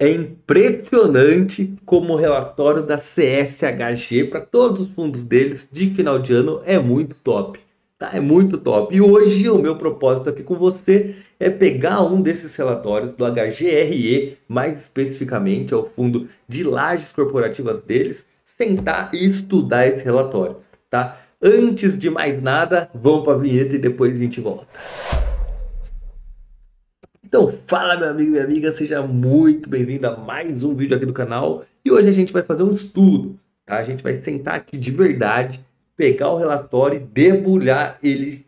É impressionante como o relatório da CSHG para todos os fundos deles de final de ano é muito top, tá? É muito top. E hoje o meu propósito aqui com você é pegar um desses relatórios do HGRE, mais especificamente é o fundo de lajes corporativas deles, sentar e estudar esse relatório, tá? Antes de mais nada, vamos para a vinheta e depois a gente volta. Então, fala meu amigo e minha amiga, seja muito bem-vindo a mais um vídeo aqui do canal. E hoje a gente vai fazer um estudo, tá? A gente vai sentar aqui de verdade, pegar o relatório e debulhar ele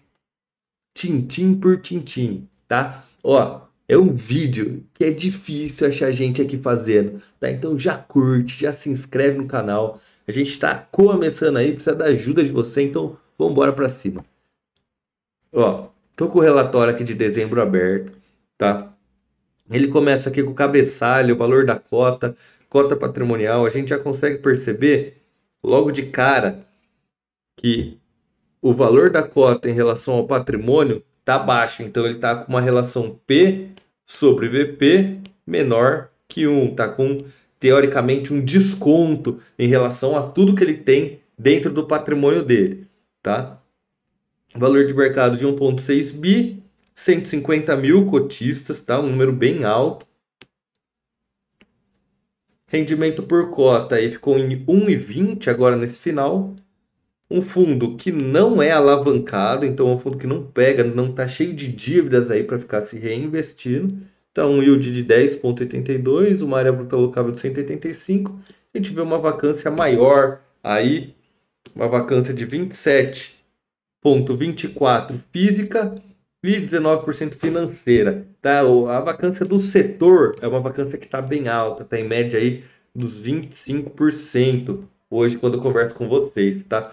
tintim por tintim, tá? Ó, é um vídeo que é difícil achar gente aqui fazendo, tá? Então já curte, já se inscreve no canal. A gente tá começando aí, precisa da ajuda de você, então vamos embora pra cima. Ó, tô com o relatório aqui de dezembro aberto, tá? Ele começa aqui com o cabeçalho, o valor da cota, cota patrimonial. A gente já consegue perceber logo de cara que o valor da cota em relação ao patrimônio está baixo. Então ele está com uma relação P sobre VP menor que 1. Está com, teoricamente, um desconto em relação a tudo que ele tem dentro do patrimônio dele, tá? Valor de mercado de 1,6 bi, 150 mil cotistas, tá? Um número bem alto. Rendimento por cota aí ficou em 1,20 agora nesse final. Um fundo que não é alavancado, então é um fundo que não pega, não está cheio de dívidas aí para ficar se reinvestindo. Então, um yield de 10,82, uma área bruta alocável de 185. A gente vê uma vacância maior aí, uma vacância de 27,24 física e 19% financeira, tá? A vacância do setor é uma vacância que está bem alta, está em média aí dos 25% hoje quando eu converso com vocês, tá?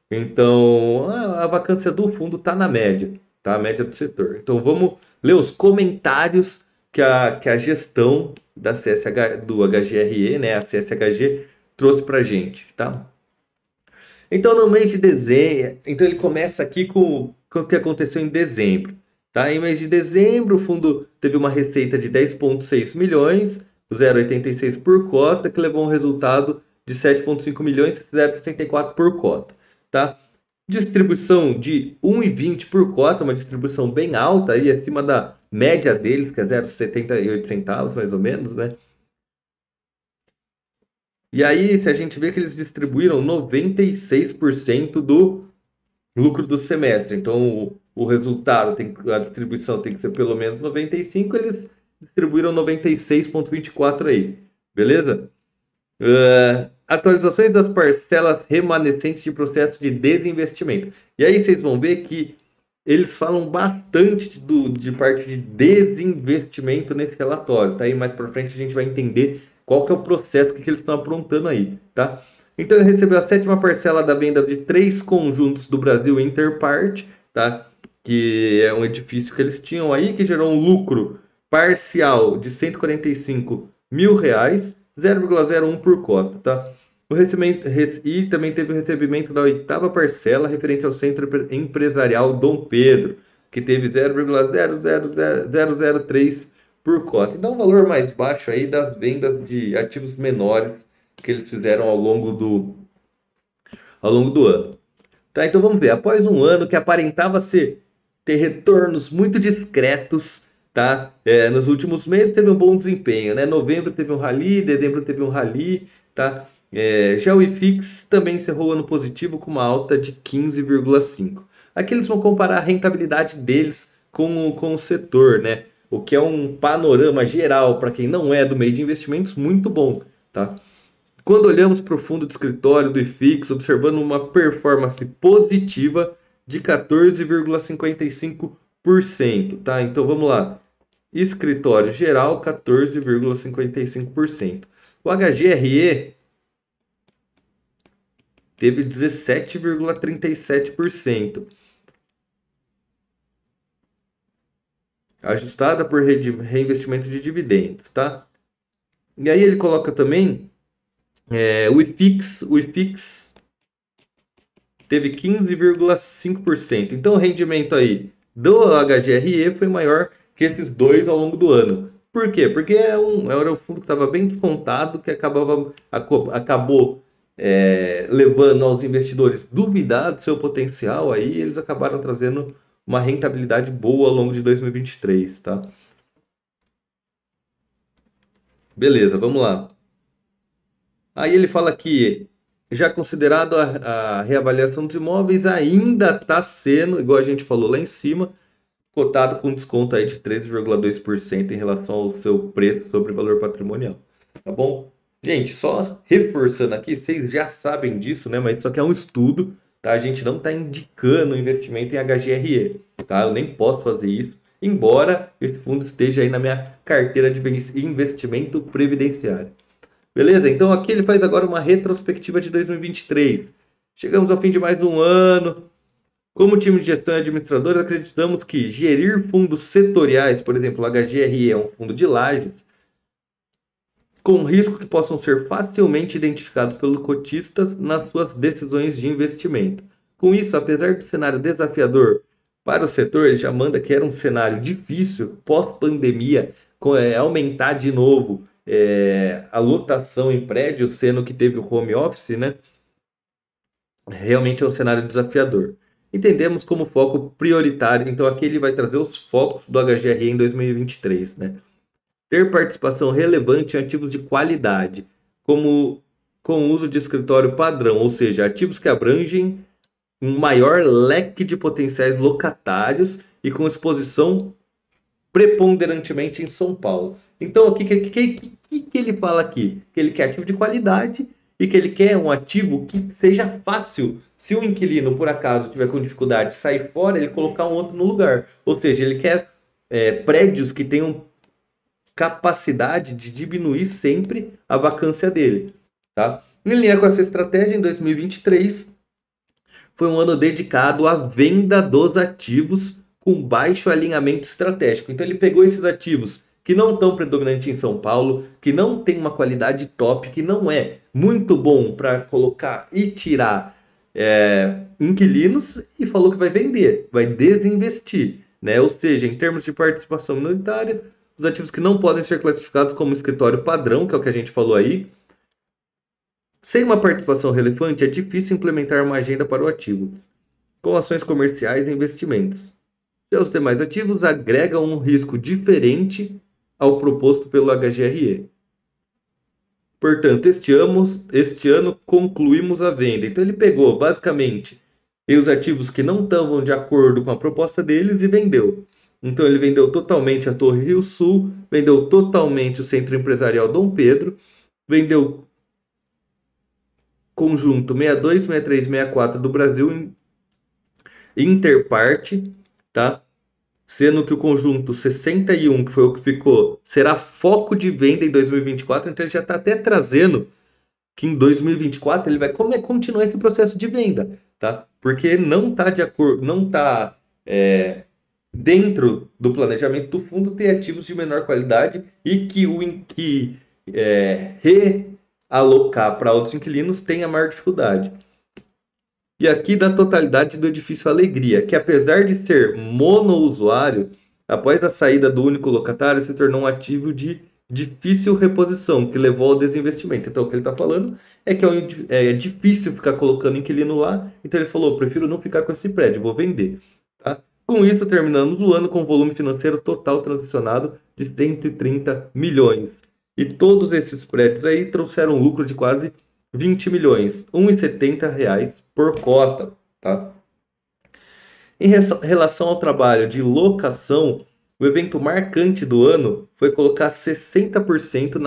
Então, a vacância do fundo está na média, tá? A média do setor. Então, vamos ler os comentários que a gestão da CSH, do HGRE, né? A CSHG trouxe para gente, tá? Então, no mês de dezembro, então ele começa aqui com o que aconteceu em dezembro, tá? Em mês de dezembro, o fundo teve uma receita de 10,6 milhões, 0,86 por cota, que levou um resultado de 7,5 milhões, 0,64 por cota, tá? Distribuição de 1,20 por cota, uma distribuição bem alta, aí acima da média deles, que é 0,78 centavos, mais ou menos, né? E aí, se a gente vê que eles distribuíram 96% do lucro do semestre, então o resultado, a distribuição tem que ser pelo menos 95, eles distribuíram 96,24 aí, beleza? Atualizações das parcelas remanescentes de processo de desinvestimento. E aí vocês vão ver que eles falam bastante de parte de desinvestimento nesse relatório, tá? E mais para frente a gente vai entender qual que é o processo que eles estão aprontando aí, tá? Então ele recebeu a 7ª parcela da venda de 3 conjuntos do Brasil Interpart, tá? Que é um edifício que eles tinham aí, que gerou um lucro parcial de 145 mil reais, 0,01 por cota, tá? E também teve o recebimento da 8ª parcela referente ao Centro Empresarial Dom Pedro, que teve 0,00003 por cota. Então, um valor mais baixo aí das vendas de ativos menores que eles fizeram ao longo do ano. Tá, então vamos ver. Após um ano que aparentava ter retornos muito discretos, tá? Nos últimos meses teve um bom desempenho, né? Novembro teve um rally, dezembro teve um rally, tá? Já o IFIX também encerrou o ano positivo com uma alta de 15,5. Aqui eles vão comparar a rentabilidade deles com o setor, né? O que é um panorama geral para quem não é do meio de investimentos muito bom, tá? Quando olhamos para o fundo de escritório do IFIX, observando uma performance positiva de 14,55%, tá? Então vamos lá. Escritório geral, 14,55%. O HGRE teve 17,37%. Ajustada por reinvestimento de dividendos, tá? E aí ele coloca também o IFIX teve 15,5%. Então o rendimento aí do HGRE foi maior que esses dois ao longo do ano. Por quê? Porque era um fundo que estava bem descontado, que acabou levando aos investidores duvidar do seu potencial, aí eles acabaram trazendo uma rentabilidade boa ao longo de 2023, tá? Beleza, vamos lá. Aí ele fala que, já considerado a reavaliação dos imóveis, ainda está sendo, igual a gente falou lá em cima, cotado com desconto aí de 13,2% em relação ao seu preço sobre valor patrimonial. Tá bom? Gente, só reforçando aqui, vocês já sabem disso, né? Mas isso aqui é um estudo, tá? A gente não está indicando investimento em HGRE, tá? Eu nem posso fazer isso, embora esse fundo esteja aí na minha carteira de investimento previdenciário. Beleza? Então aqui ele faz agora uma retrospectiva de 2023. Chegamos ao fim de mais um ano. Como time de gestão e administradores, acreditamos que gerir fundos setoriais, por exemplo, o HGRE é um fundo de lajes, com risco que possam ser facilmente identificados pelos cotistas nas suas decisões de investimento. Com isso, apesar do cenário desafiador para o setor, ele já manda que era um cenário difícil, pós-pandemia, aumentar de novo a lotação em prédios, sendo que teve o home office, né? Realmente é um cenário desafiador. Entendemos como foco prioritário, então aqui ele vai trazer os focos do HGRE em 2023, né? Ter participação relevante em ativos de qualidade, como com uso de escritório padrão, ou seja, ativos que abrangem um maior leque de potenciais locatários e com exposição preponderantemente em São Paulo. Então, o que ele fala aqui? Que ele quer ativo de qualidade e que ele quer um ativo que seja fácil. Se o inquilino, por acaso, tiver com dificuldade de sair fora, ele colocar um outro no lugar. Ou seja, ele quer prédios que tenham capacidade de diminuir sempre a vacância dele. Tá? Em linha com essa estratégia, em 2023, foi um ano dedicado à venda dos ativos com baixo alinhamento estratégico. Então ele pegou esses ativos que não estão predominantes em São Paulo, que não tem uma qualidade top, que não é muito bom para colocar e tirar inquilinos, e falou que vai vender, vai desinvestir, né? Ou seja, em termos de participação minoritária, os ativos que não podem ser classificados como escritório padrão, que é o que a gente falou aí. Sem uma participação relevante, é difícil implementar uma agenda para o ativo, com ações comerciais e investimentos. Seus demais ativos agregam um risco diferente ao proposto pelo HGRE. Portanto, este ano concluímos a venda. Então ele pegou basicamente os ativos que não estavam de acordo com a proposta deles e vendeu. Então ele vendeu totalmente a Torre Rio Sul, vendeu totalmente o Centro Empresarial Dom Pedro, vendeu conjunto 62, 63, 64 do Brasil Interparte, tá? Sendo que o conjunto 61, que foi o que ficou, será foco de venda em 2024, então ele já está até trazendo que em 2024 ele vai continuar esse processo de venda, tá? Porque não está de acordo, não está dentro do planejamento do fundo ter ativos de menor qualidade e que realocar para outros inquilinos tenha maior dificuldade. E aqui da totalidade do edifício Alegria, que apesar de ser monousuário, após a saída do único locatário, se tornou um ativo de difícil reposição, que levou ao desinvestimento. Então o que ele está falando é que é difícil ficar colocando inquilino lá, então ele falou, prefiro não ficar com esse prédio, vou vender. Tá? Com isso, terminamos o ano com volume financeiro total transacionado de 130 milhões. E todos esses prédios aí trouxeram lucro de quase 20 milhões, R$ 1,70 por cota, tá? Em relação ao trabalho de locação, o evento marcante do ano foi colocar 60%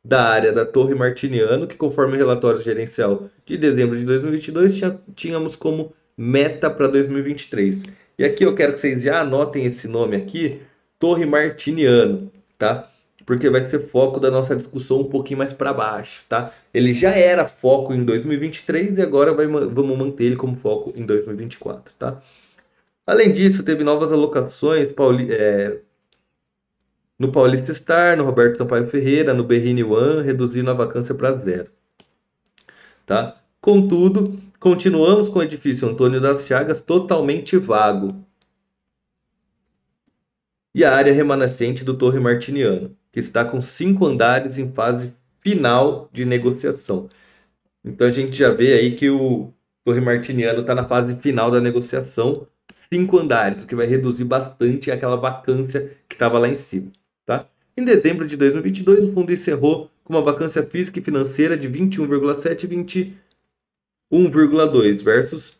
da área da Torre Martiniano, que conforme o relatório gerencial de dezembro de 2022, tínhamos como meta para 2023. E aqui eu quero que vocês já anotem esse nome aqui, Torre Martiniano, tá? Porque vai ser foco da nossa discussão um pouquinho mais para baixo, tá? Ele já era foco em 2023 e agora vamos manter ele como foco em 2024, tá? Além disso, teve novas alocações no Paulista Star, no Roberto Sampaio Ferreira, no Berrini One, reduzindo a vacância para zero, tá? Contudo, continuamos com o edifício Antônio das Chagas totalmente vago. e a área remanescente do Torre Martiniano, que está com 5 andares em fase final de negociação. Então a gente já vê aí que o Torre Martiniano está na fase final da negociação, 5 andares, o que vai reduzir bastante aquela vacância que estava lá em cima. Tá? Em dezembro de 2022, o fundo encerrou com uma vacância física e financeira de 21,7 e 21,2 versus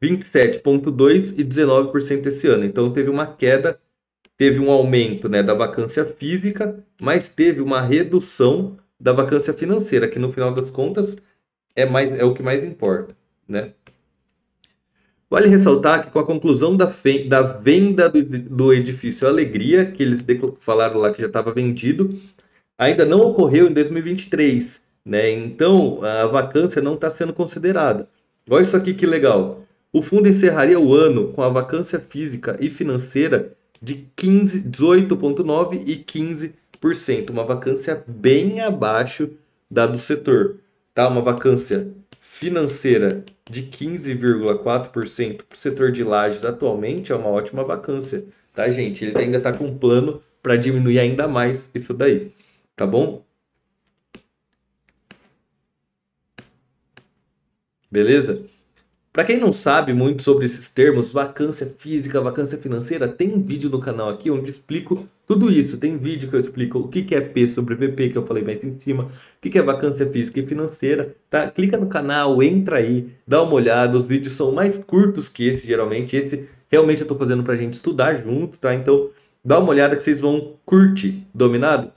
27,2 e 19% esse ano. Então teve uma queda, teve um aumento, né, da vacância física, mas teve uma redução da vacância financeira, que no final das contas é o que mais importa, né? Vale ressaltar que com a conclusão da venda do edifício Alegria, que eles falaram lá que já estava vendido, ainda não ocorreu em 2023, né? Então a vacância não está sendo considerada. Olha isso aqui que legal. O fundo encerraria o ano com a vacância física e financeira de 18,9% e 15%, uma vacância bem abaixo da do setor, tá? Uma vacância financeira de 15,4% para o setor de lajes atualmente é uma ótima vacância, tá, gente? Ele ainda está com um plano para diminuir ainda mais isso daí, tá bom? Beleza? Para quem não sabe muito sobre esses termos, vacância física, vacância financeira, tem vídeo no canal aqui onde explico tudo isso. Tem vídeo que eu explico o que é P sobre VP, que eu falei mais em cima, o que é vacância física e financeira, tá? Clica no canal, entra aí, dá uma olhada. Os vídeos são mais curtos que esse, geralmente. Esse realmente eu tô fazendo pra gente estudar junto, tá? Então, dá uma olhada que vocês vão curtir. Dominado?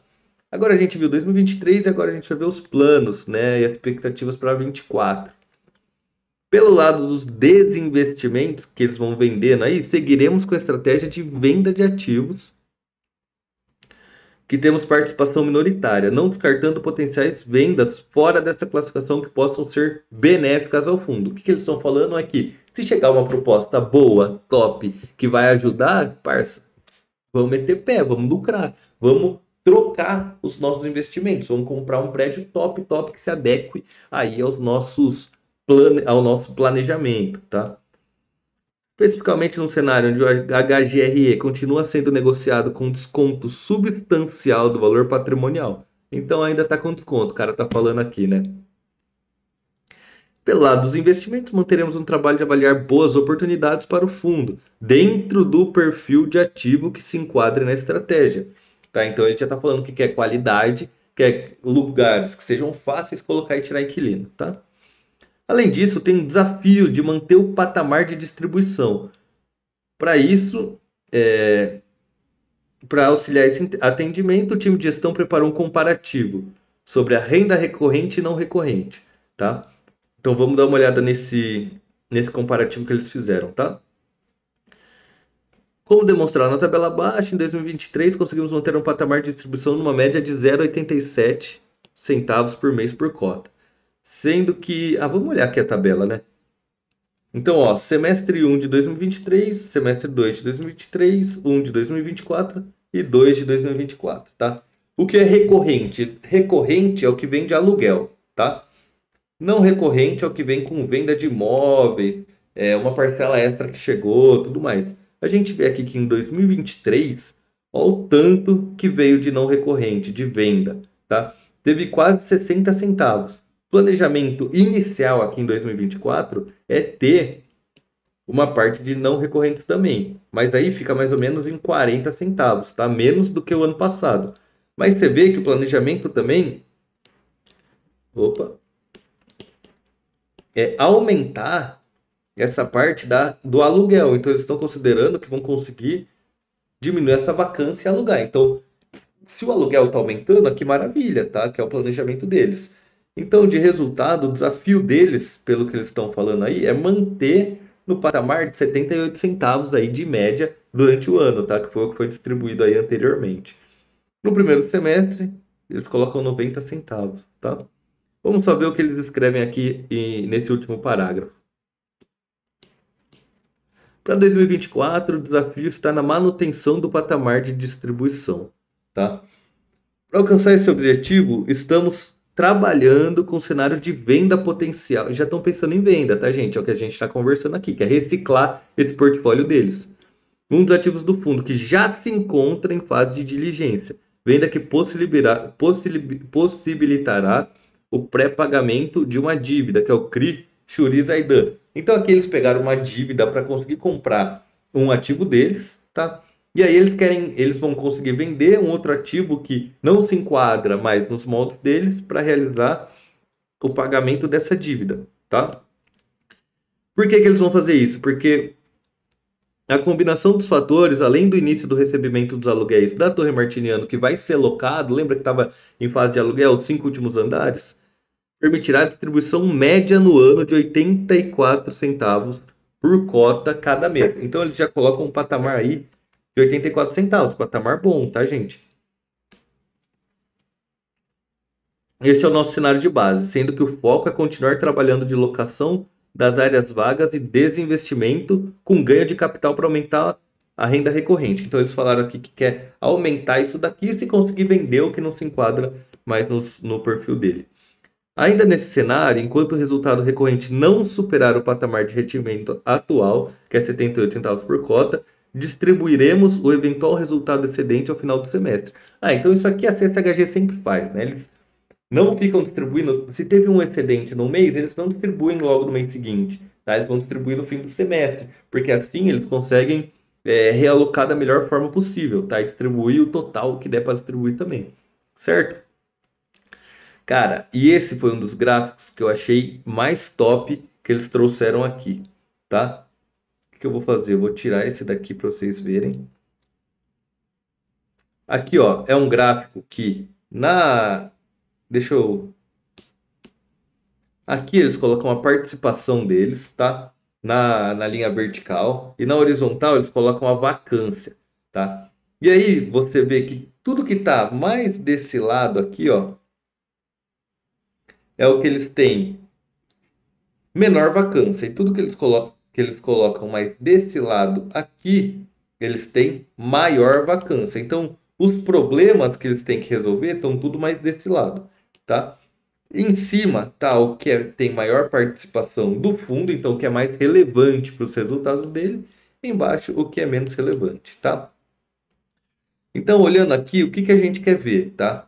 Agora a gente viu 2023 e agora a gente vai ver os planos, né? E as expectativas para 2024. Pelo lado dos desinvestimentos que eles vão vendendo aí, seguiremos com a estratégia de venda de ativos que temos participação minoritária, não descartando potenciais vendas fora dessa classificação que possam ser benéficas ao fundo. O que eles estão falando é que se chegar uma proposta boa, top, que vai ajudar, parça, vamos meter pé, vamos lucrar, vamos trocar os nossos investimentos, vamos comprar um prédio top, top, que se adeque aí ao nosso planejamento, tá? Especificamente no cenário onde o HGRE continua sendo negociado com desconto substancial do valor patrimonial. Então ainda está com desconto, o cara está falando aqui, né? Pelo lado dos investimentos, manteremos um trabalho de avaliar boas oportunidades para o fundo, dentro do perfil de ativo que se enquadre na estratégia. Tá? Então ele já está falando que quer qualidade, quer lugares que sejam fáceis de colocar e tirar inquilino, tá? Além disso, tem um desafio de manter o patamar de distribuição. Para isso, para auxiliar esse atendimento, o time de gestão preparou um comparativo sobre a renda recorrente e não recorrente, tá? Então vamos dar uma olhada nesse comparativo que eles fizeram, tá? Como demonstrado na tabela abaixo, em 2023 conseguimos manter um patamar de distribuição numa média de 0,87 centavos por mês por cota. Sendo que... vamos olhar aqui a tabela, né? Então, ó, semestre 1 de 2023, semestre 2 de 2023, 1 de 2024 e 2 de 2024, tá? O que é recorrente? Recorrente é o que vem de aluguel, tá? Não recorrente é o que vem com venda de imóveis, uma parcela extra que chegou, tudo mais. A gente vê aqui que em 2023, ó, o tanto que veio de não recorrente, de venda, tá? Teve quase 60 centavos. Planejamento inicial aqui em 2024 é ter uma parte de não recorrentes também, mas aí fica mais ou menos em 40 centavos, tá? Menos do que o ano passado. Mas você vê que o planejamento também é aumentar essa parte do aluguel. Então eles estão considerando que vão conseguir diminuir essa vacância e alugar. Então, se o aluguel está aumentando, que maravilha, tá? Que é o planejamento deles. Então, de resultado, o desafio deles, pelo que eles estão falando aí, é manter no patamar de 78 centavos aí de média durante o ano, tá? Que foi o que foi distribuído aí anteriormente. No primeiro semestre, eles colocam 90 centavos, tá? Vamos só ver o que eles escrevem aqui nesse último parágrafo. Para 2024, o desafio está na manutenção do patamar de distribuição, tá? Para alcançar esse objetivo, estamos trabalhando com cenário de venda potencial. Já estão pensando em venda, tá, gente? É o que a gente está conversando aqui, que é reciclar esse portfólio deles. um dos ativos do fundo que já se encontra em fase de diligência, venda que possibilitará o pré-pagamento de uma dívida, que é o CRI Shuri Zaidan. Então aqui eles pegaram uma dívida para conseguir comprar um ativo deles, tá? E aí eles vão conseguir vender um outro ativo que não se enquadra mais nos moldes deles para realizar o pagamento dessa dívida, tá? Por que que eles vão fazer isso? Porque a combinação dos fatores, além do início do recebimento dos aluguéis da Torre Martiniano, que vai ser locado, lembra que estava em fase de aluguel, os 5 últimos andares, permitirá a distribuição média no ano de 84 centavos por cota cada mês. Então eles já colocam um patamar aí de 84 centavos, patamar bom, tá, gente? Esse é o nosso cenário de base, sendo que o foco é continuar trabalhando de locação das áreas vagas e desinvestimento com ganho de capital para aumentar a renda recorrente. Então eles falaram aqui que quer aumentar isso daqui se conseguir vender o que não se enquadra mais no perfil dele. Ainda nesse cenário, enquanto o resultado recorrente não superar o patamar de rendimento atual, que é 78 centavos por cota, distribuiremos o eventual resultado excedente ao final do semestre. Então isso aqui a CSHG sempre faz, né? Eles não ficam distribuindo. Se teve um excedente no mês, eles não distribuem logo no mês seguinte, tá? Eles vão distribuir no fim do semestre, porque assim eles conseguem realocar da melhor forma possível, tá? Distribuir o total que der para distribuir também, certo? Cara, e esse foi um dos gráficos que eu achei mais top que eles trouxeram aqui, tá? O que eu vou fazer? Eu vou tirar esse daqui para vocês verem. Aqui, ó, é um gráfico que deixa eu. Aqui eles colocam a participação deles, tá? Na linha vertical. E na horizontal eles colocam a vacância, tá? E aí você vê que tudo que tá mais desse lado aqui, ó, é o que eles têm menor vacância. E tudo que eles colocam mais desse lado aqui, eles têm maior vacância. Então, os problemas que eles têm que resolver estão tudo mais desse lado, tá? Em cima tá o que tem maior participação do fundo, então o que é mais relevante para os resultados dele. Embaixo, o que é menos relevante, tá? Então, olhando aqui, o que que a gente quer ver, tá?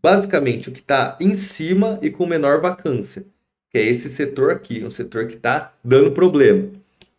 Basicamente, o que está em cima e com menor vacância, que é esse setor aqui, um setor que está dando problema,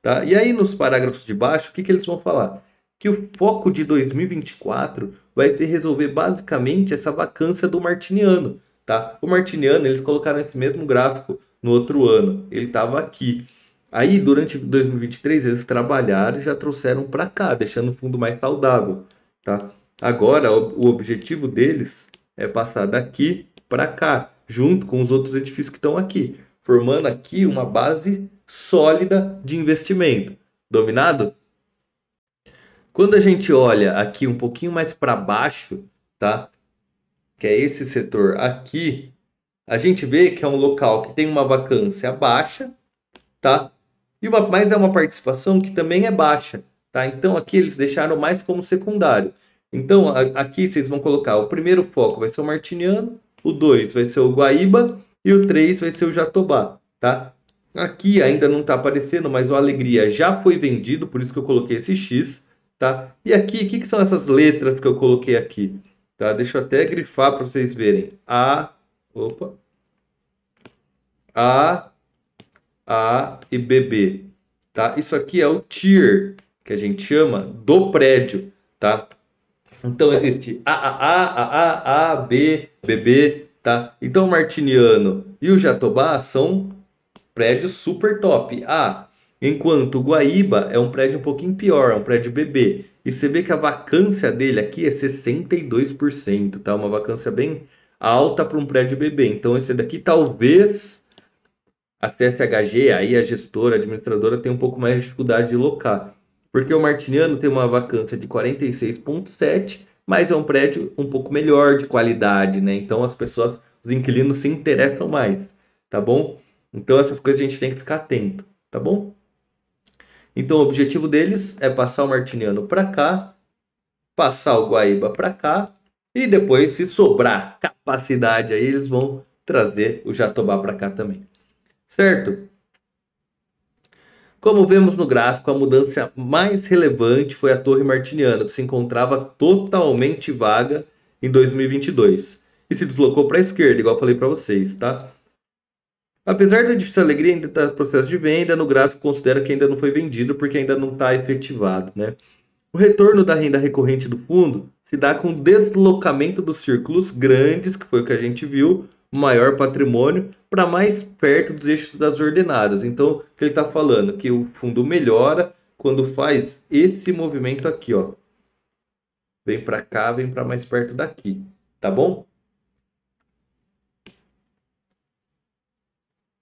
tá? E aí, nos parágrafos de baixo, o que que eles vão falar? Que o foco de 2024 vai ser resolver basicamente essa vacância do Martiniano, tá? O Martiniano, eles colocaram esse mesmo gráfico no outro ano, ele estava aqui. Aí, durante 2023, eles trabalharam e já trouxeram para cá, deixando o fundo mais saudável, tá? Agora, o objetivo deles é passar daqui para cá, junto com os outros edifícios que estão aqui, formando aqui uma base sólida de investimento. Dominado? Quando a gente olha aqui um pouquinho mais para baixo, tá? Que é esse setor aqui, a gente vê que é um local que tem uma vacância baixa, tá? Mas é uma participação que também é baixa, tá? Então aqui eles deixaram mais como secundário. Então aqui vocês vão colocar o primeiro foco vai ser o Martiniano, o 2 vai ser o Guaíba e o 3 vai ser o Jatobá, tá? Aqui ainda não está aparecendo, mas o Alegria já foi vendido, por isso que eu coloquei esse X, tá? E aqui, o que são essas letras que eu coloquei aqui? Tá? Deixa eu até grifar para vocês verem. Opa. A e BB, tá? Isso aqui é o tier, que a gente chama do prédio, tá? Então existe A, B, BB, tá? Então o Martiniano e o Jatobá são prédios super top. Enquanto o Guaíba é um prédio um pouquinho pior, é um prédio BB. E você vê que a vacância dele aqui é 62%, tá? Uma vacância bem alta para um prédio BB. Então esse daqui talvez a CSHG, aí a gestora, a administradora, tem um pouco mais de dificuldade de locar. Porque o Martiniano tem uma vacância de 46,7, mas é um prédio um pouco melhor de qualidade, né? Então as pessoas, os inquilinos se interessam mais, tá bom? Então essas coisas a gente tem que ficar atento, tá bom? Então o objetivo deles é passar o Martiniano para cá, passar o Guaíba para cá, e depois, se sobrar capacidade aí, eles vão trazer o Jatobá para cá também. Certo? Como vemos no gráfico, a mudança mais relevante foi a Torre Martiniano, que se encontrava totalmente vaga em 2022 e se deslocou para a esquerda, igual eu falei para vocês, tá? Apesar da difícil alegria, ainda está no processo de venda, no gráfico considera que ainda não foi vendido porque ainda não está efetivado, né? O retorno da renda recorrente do fundo se dá com o deslocamento dos círculos grandes, que foi o que a gente viu, maior patrimônio, para mais perto dos eixos das ordenadas. Então, o que ele está falando? Que o fundo melhora quando faz esse movimento aqui, ó. Vem para cá, vem para mais perto daqui, tá bom?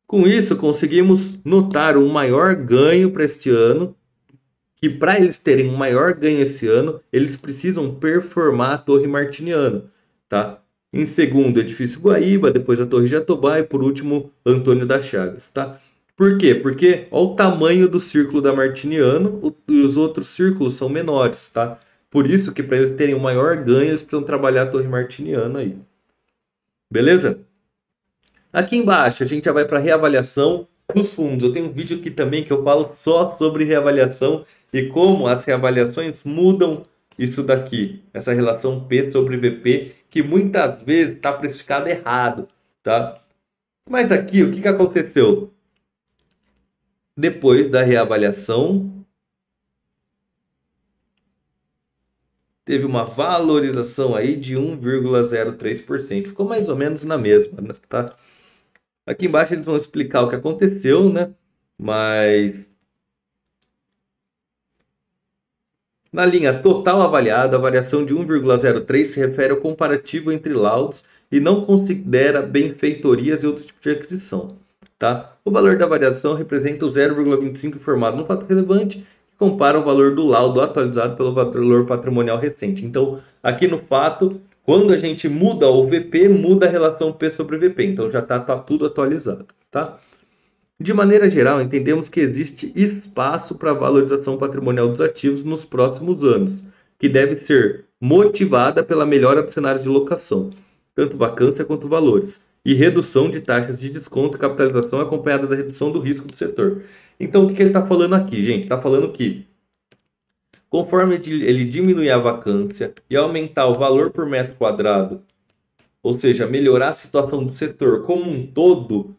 Com isso, conseguimos notar um maior ganho para este ano, que para eles terem um maior ganho esse ano, eles precisam performar a Torre Martiniano, tá? Em segundo, Edifício Guaíba, depois a Torre Jatobá e por último, Antônio das Chagas, tá? Por quê? Porque olha o tamanho do círculo da Martiniano e os outros círculos são menores, tá? Por isso que para eles terem um maior ganho, eles precisam trabalhar a Torre Martiniano aí. Beleza? Aqui embaixo a gente já vai para reavaliação dos fundos. Eu tenho um vídeo aqui também que eu falo só sobre reavaliação e como as reavaliações mudam isso daqui, essa relação P sobre VP, que muitas vezes está precificado errado, tá? Mas aqui, o que aconteceu? Depois da reavaliação, teve uma valorização aí de 1,03%. Ficou mais ou menos na mesma, né? Tá? Aqui embaixo eles vão explicar o que aconteceu, né? Mas na linha total avaliada, a variação de 1,03 se refere ao comparativo entre laudos e não considera benfeitorias e outros tipos de aquisição. Tá? O valor da variação representa o 0,25 informado no fato relevante, que compara o valor do laudo atualizado pelo valor patrimonial recente. Então, aqui no fato, quando a gente muda o VP, muda a relação P sobre VP. Então, já está tudo atualizado. Tá? De maneira geral, entendemos que existe espaço para a valorização patrimonial dos ativos nos próximos anos, que deve ser motivada pela melhora do cenário de locação, tanto vacância quanto valores, e redução de taxas de desconto e capitalização acompanhada da redução do risco do setor. Então, o que ele está falando aqui, gente? Está falando que, conforme ele diminuir a vacância e aumentar o valor por metro quadrado, ou seja, melhorar a situação do setor como um todo,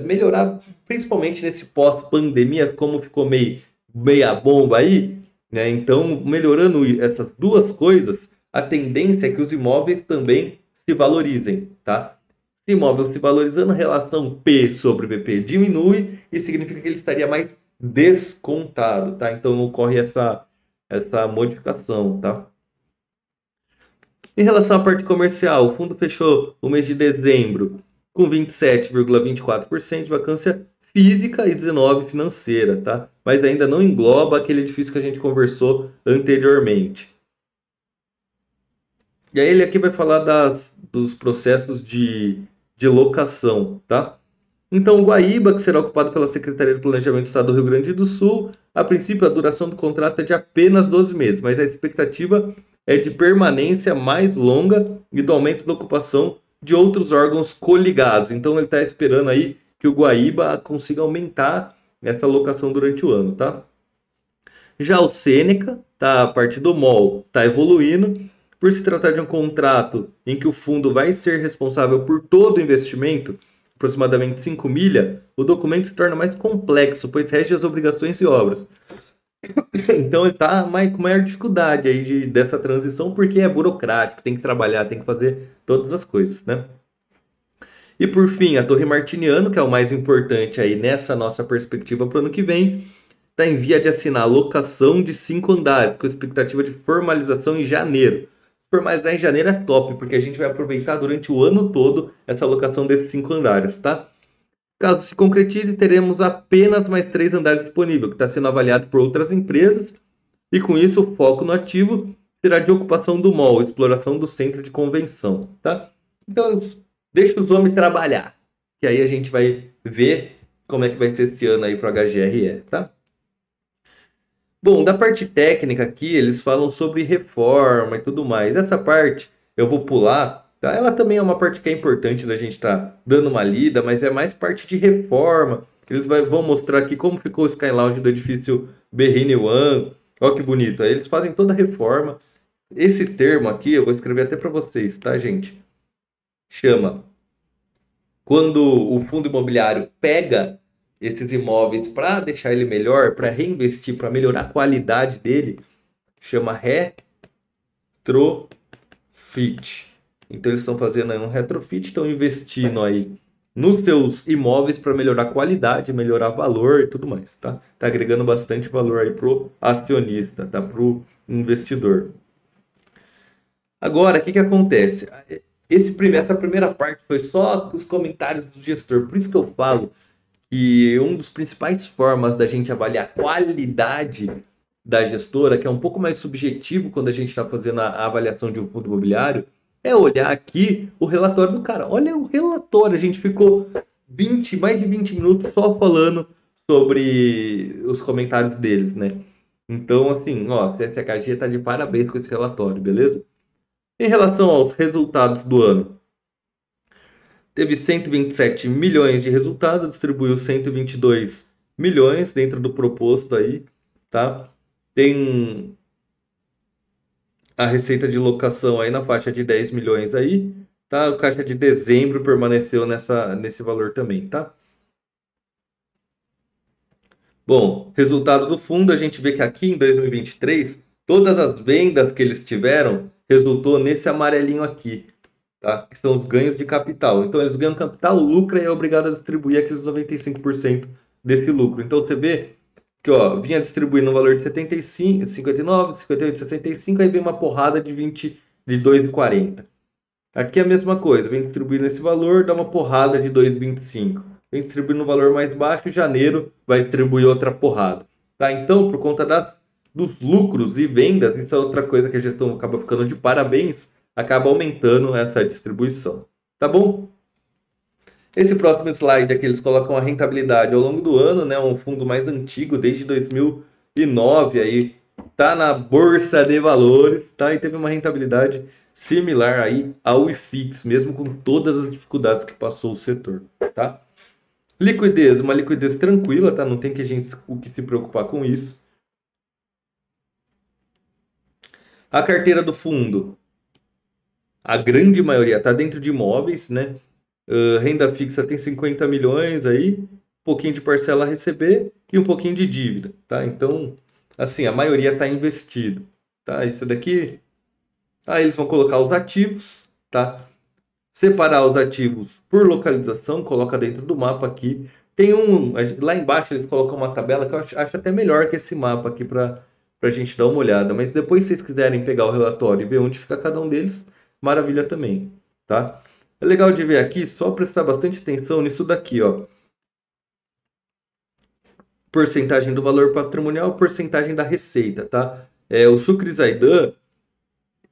melhorar principalmente nesse pós-pandemia, como ficou meia bomba aí, né? Então, melhorando essas duas coisas, a tendência é que os imóveis também se valorizem, tá? Se imóvel se valorizando, a relação P sobre VP diminui e significa que ele estaria mais descontado, tá? Então, ocorre essa modificação, tá? Em relação à parte comercial, o fundo fechou o mês de dezembro com 27,24% de vacância física e 19% financeira, tá? Mas ainda não engloba aquele edifício que a gente conversou anteriormente. E aí ele aqui vai falar dos processos de locação, tá? Então, o Guaíba, que será ocupado pela Secretaria de Planejamento do Estado do Rio Grande do Sul, a princípio a duração do contrato é de apenas 12 meses, mas a expectativa é de permanência mais longa e do aumento da ocupação de outros órgãos coligados. Então ele está esperando aí que o Guaíba consiga aumentar essa alocação durante o ano, tá? Já o Sêneca, tá, a parte do MOL, está evoluindo. Por se tratar de um contrato em que o fundo vai ser responsável por todo o investimento, aproximadamente 5 milha, o documento se torna mais complexo, pois rege as obrigações e obras. Então ele está com maior dificuldade aí dessa transição, porque é burocrático, tem que trabalhar, tem que fazer todas as coisas, né? E por fim, a Torre Martiniano, que é o mais importante aí nessa nossa perspectiva para o ano que vem, está em via de assinar a locação de 5 andares, com expectativa de formalização em janeiro. Formalizar em janeiro é top, porque a gente vai aproveitar durante o ano todo essa locação desses 5 andares, tá? Caso se concretize, teremos apenas mais 3 andares disponíveis, que está sendo avaliado por outras empresas. E com isso, o foco no ativo será de ocupação do mall, exploração do centro de convenção, tá? Então, deixa os homens trabalhar, que aí a gente vai ver como é que vai ser esse ano aí para o HGRE, tá? Bom, da parte técnica aqui, eles falam sobre reforma e tudo mais. Essa parte eu vou pular. Tá? Ela também é uma parte que é importante da gente estar dando uma lida, mas é mais parte de reforma vão mostrar aqui como ficou o Sky Lounge do edifício Berrine One. Olha que bonito. Aí eles fazem toda a reforma. Esse termo aqui, eu vou escrever até para vocês, tá, gente? Chama quando o fundo imobiliário pega esses imóveis para deixar ele melhor, para reinvestir, para melhorar a qualidade dele, chama retrofit. Então eles estão fazendo aí um retrofit, estão investindo aí nos seus imóveis para melhorar a qualidade, melhorar valor e tudo mais, tá? Tá agregando bastante valor aí pro acionista, tá? Pro investidor. Agora, o que que acontece? Essa primeira parte foi só os comentários do gestor. Por isso que eu falo que uma das principais formas da gente avaliar a qualidade da gestora, que é um pouco mais subjetivo quando a gente está fazendo a avaliação de um fundo imobiliário, é olhar aqui o relatório do cara. Olha o relatório, a gente ficou mais de 20 minutos só falando sobre os comentários deles, né? Então, assim, ó, CSHG tá de parabéns com esse relatório, beleza? Em relação aos resultados do ano, teve 127 milhões de resultado, distribuiu 122 milhões dentro do proposto aí, tá? Tem a receita de locação aí na faixa de 10 milhões aí, tá? O caixa de dezembro permaneceu nesse valor também, tá? Bom, resultado do fundo, a gente vê que aqui em 2023, todas as vendas que eles tiveram resultou nesse amarelinho aqui, tá? Que são os ganhos de capital. Então eles ganham capital, lucra e é obrigado a distribuir aqueles 95% desse lucro. Então você vê que, ó, vinha distribuindo um valor de 75, 59, 58, 65, aí vem uma porrada de 20, de 2,40. Aqui é a mesma coisa, vem distribuindo esse valor, dá uma porrada de 2,25. Vem distribuindo um valor mais baixo, em janeiro vai distribuir outra porrada. Tá? Então, por conta dos lucros e vendas, isso é outra coisa que a gestão acaba ficando de parabéns, acaba aumentando essa distribuição. Tá bom? Esse próximo slide aqui eles colocam a rentabilidade ao longo do ano, né? Um fundo mais antigo, desde 2009, aí tá na bolsa de valores, tá? E teve uma rentabilidade similar aí ao IFIX, mesmo com todas as dificuldades que passou o setor, tá? Liquidez, uma liquidez tranquila, tá? Não tem o que se preocupar com isso. A carteira do fundo, a grande maioria está dentro de imóveis, né? Renda fixa tem 50 milhões aí, um pouquinho de parcela a receber e um pouquinho de dívida, tá? Então, assim, a maioria está investido, tá? Isso daqui, aí eles vão colocar os ativos, tá? Separar os ativos por localização, coloca dentro do mapa aqui. Tem lá embaixo eles colocam uma tabela que eu acho até melhor que esse mapa aqui para a gente dar uma olhada. Mas depois, se vocês quiserem pegar o relatório e ver onde fica cada um deles, maravilha também, tá? É legal de ver aqui, só prestar bastante atenção nisso daqui, ó. Porcentagem do valor patrimonial, porcentagem da receita, tá? O Shukri Zaidan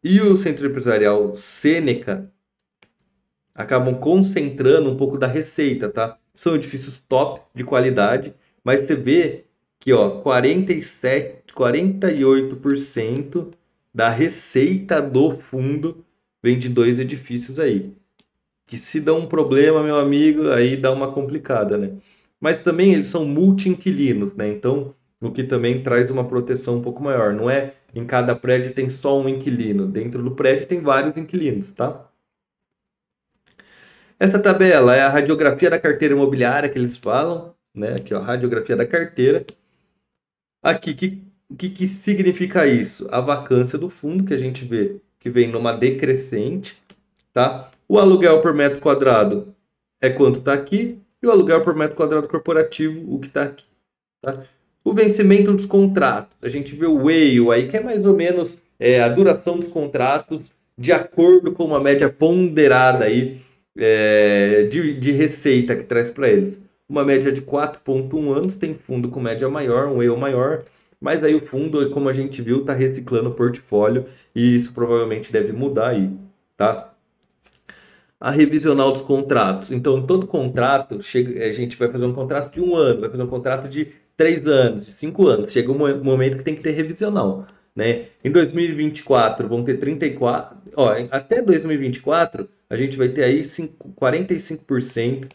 e o Centro Empresarial Sêneca acabam concentrando um pouco da receita, tá? São edifícios tops de qualidade, mas você vê que, ó, 48% da receita do fundo vem de 2 edifícios aí. Que se dá um problema, meu amigo, aí dá uma complicada, né? Mas também eles são multi-inquilinos, né? Então, o que também traz uma proteção um pouco maior. Não é em cada prédio tem só um inquilino. Dentro do prédio tem vários inquilinos, tá? Essa tabela é a radiografia da carteira imobiliária que eles falam, né? Aqui, ó, radiografia da carteira. Aqui, o que significa isso? A vacância do fundo, que a gente vê que vem numa decrescente, tá? O aluguel por metro quadrado é quanto está aqui, e o aluguel por metro quadrado corporativo, o que está aqui, tá? O vencimento dos contratos, a gente vê o WALE aí, que é mais ou menos a duração dos contratos, de acordo com uma média ponderada aí, de receita que traz para eles. Uma média de 4,1 anos, tem fundo com média maior, um WALE maior, mas aí o fundo, como a gente viu, está reciclando o portfólio e isso provavelmente deve mudar aí, tá? A revisional dos contratos. Então, todo contrato, a gente vai fazer um contrato de 1 ano, vai fazer um contrato de 3 anos, de 5 anos. Chega um momento que tem que ter revisional, né? Em 2024 vão ter 34, até 2024 a gente vai ter aí 45%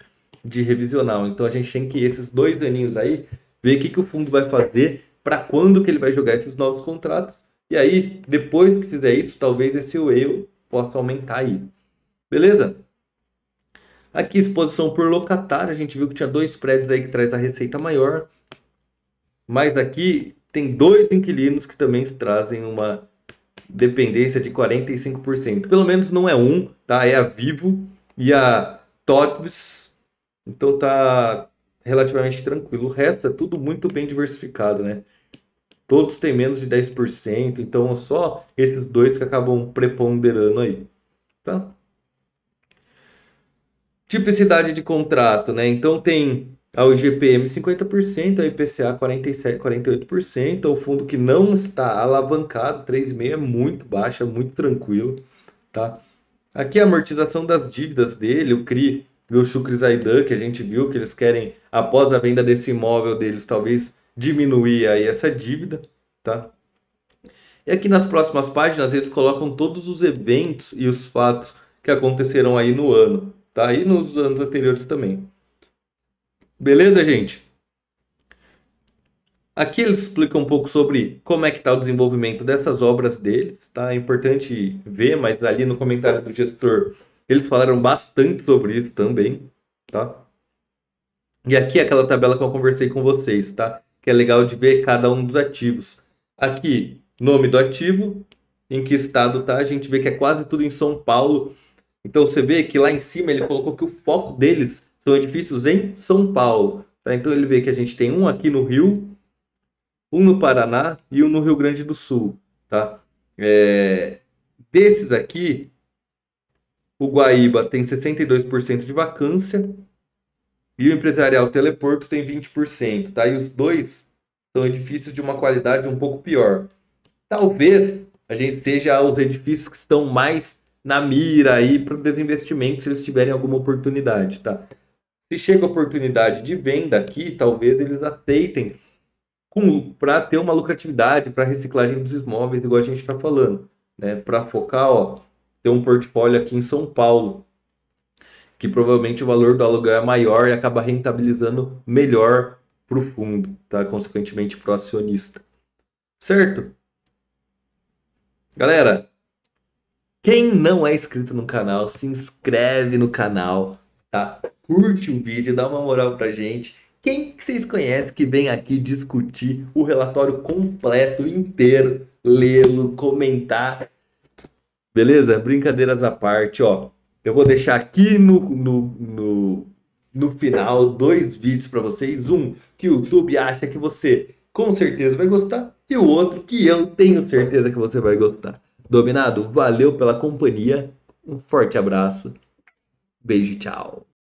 de revisional. Então a gente tem que, esses 2 aninhos aí, ver o que o fundo vai fazer, para quando que ele vai jogar esses novos contratos. E aí, depois que fizer isso, talvez esse whale possa aumentar aí. Beleza? Aqui, exposição por locatário, a gente viu que tinha 2 prédios aí que traz a receita maior. Mas aqui tem 2 inquilinos que também trazem uma dependência de 45%. Pelo menos não é um, tá? É a Vivo e a Totbs. Então tá relativamente tranquilo. O resto é tudo muito bem diversificado, né? Todos têm menos de 10%, então só esses 2 que acabam preponderando aí, tá? Tipicidade de contrato, né? Então tem o IGPM 50%, a IPCA 47, 48%, o fundo que não está alavancado, 3,5% é muito baixo, é muito tranquilo, tá? Aqui a amortização das dívidas dele, o CRI do Shukri Zaidan, que a gente viu que eles querem, após a venda desse imóvel deles, talvez diminuir aí essa dívida, tá? E aqui nas próximas páginas eles colocam todos os eventos e os fatos que aconteceram aí no ano, tá? E nos anos anteriores também. Beleza, gente? Aqui eles explicam um pouco sobre como é que está o desenvolvimento dessas obras deles, tá? É importante ver, mas ali no comentário do gestor eles falaram bastante sobre isso também, tá? E aqui é aquela tabela que eu conversei com vocês, tá? Que é legal de ver cada um dos ativos. Aqui, nome do ativo, em que estado tá, a gente vê que é quase tudo em São Paulo. Então você vê que lá em cima ele colocou que o foco deles são edifícios em São Paulo, tá? Então ele vê que a gente tem um aqui no Rio, um no Paraná e um no Rio Grande do Sul, tá? Desses aqui, o Guaíba tem 62% de vacância e o Empresarial Teleporto tem 20%, tá? E os dois são edifícios de uma qualidade um pouco pior. Talvez a gente seja os edifícios que estão mais na mira aí para o desinvestimento, se eles tiverem alguma oportunidade, tá? Se chega a oportunidade de venda aqui, talvez eles aceitem para ter uma lucratividade, para reciclagem dos imóveis, igual a gente está falando, né? Para focar, ó, ter um portfólio aqui em São Paulo, que provavelmente o valor do aluguel é maior e acaba rentabilizando melhor para o fundo, tá? Consequentemente para o acionista. Certo? Galera, quem não é inscrito no canal, se inscreve no canal, tá? Curte o vídeo, dá uma moral pra gente. Quem que vocês conhecem que vem aqui discutir o relatório completo, inteiro, lê-lo, comentar? Beleza? Brincadeiras à parte, ó. Eu vou deixar aqui no final 2 vídeos para vocês. Um que o YouTube acha que você com certeza vai gostar e o outro que eu tenho certeza que você vai gostar. Dominado, valeu pela companhia. Um forte abraço. Beijo e tchau.